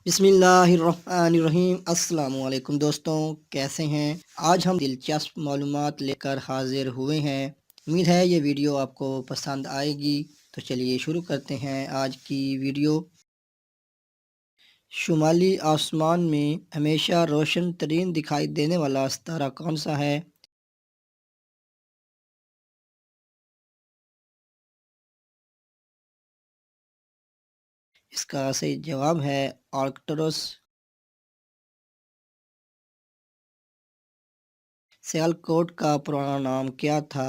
بسم اللہ الرحمن الرحیم۔ السلام علیکم دوستوں، کیسے ہیں؟ آج ہم دلچسپ معلومات لے کر حاضر ہوئے ہیں۔ امید ہے یہ ویڈیو آپ کو پسند آئے گی، تو چلیے شروع کرتے ہیں آج کی ویڈیو۔ شمالی آسمان میں ہمیشہ روشن ترین دکھائی دینے والا ستارہ کون سا ہے؟ اس کا صحیح جواب ہے آرکٹورس۔ سیالکوٹ کا پرانا نام کیا تھا؟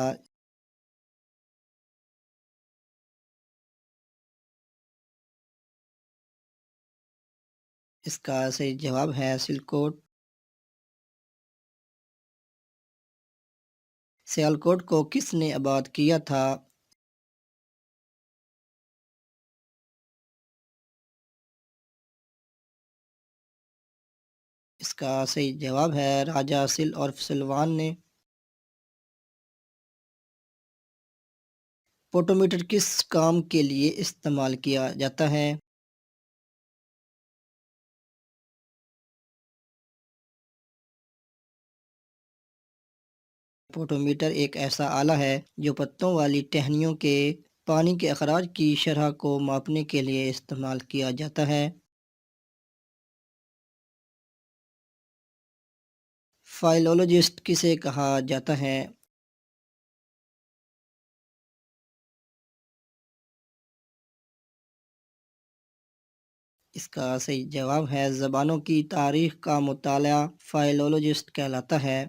اس کا صحیح جواب ہے سلکوٹ۔ سیالکوٹ کو کس نے آباد کیا تھا؟ اس کا صحیح جواب ہے راجہ سل اور سلوان نے۔ فوٹومیٹر کس کام کے لیے استعمال کیا جاتا ہے؟ فوٹومیٹر ایک ایسا آلہ ہے جو پتوں والی ٹہنیوں کے پانی کے اخراج کی شرح کو ماپنے کے لیے استعمال کیا جاتا ہے۔ فائلولوجسٹ کسے کہا جاتا ہے؟ اس کا صحیح جواب ہے زبانوں کی تاریخ کا مطالعہ فائلولوجسٹ کہلاتا ہے۔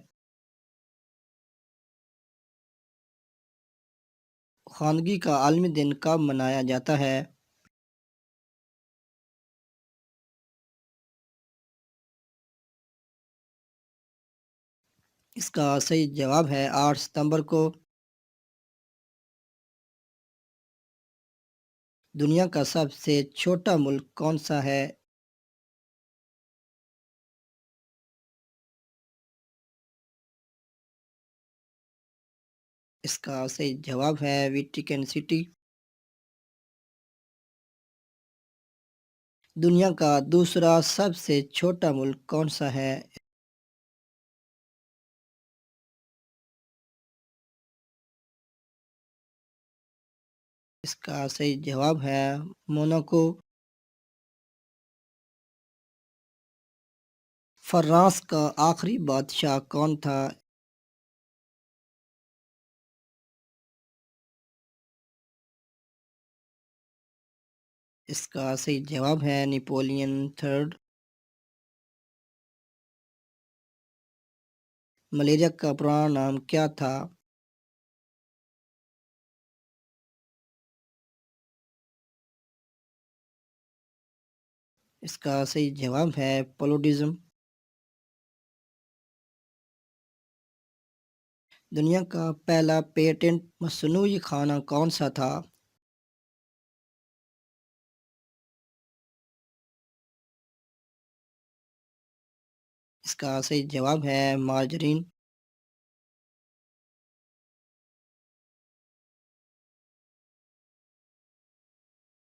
خواندگی کا عالمی دن کب منایا جاتا ہے؟ اس کا صحیح جواب ہے 8 ستمبر کو۔ دنیا کا سب سے چھوٹا ملک کون سا ہے؟ اس کا صحیح جواب ہے ویٹیکن سٹی۔ دنیا کا دوسرا سب سے چھوٹا ملک کون سا ہے؟ اس کا صحیح جواب ہے موناکو۔ فرانس کا آخری بادشاہ کون تھا؟ اس کا صحیح جواب ہے نیپولین تھرڈ۔ ملیریا کا پرانا نام کیا تھا؟ اس کا صحیح جواب ہے پلوڈزم۔ دنیا کا پہلا پیٹنٹ مصنوعی کھانا کون سا تھا؟ اس کا صحیح جواب ہے مارجرین۔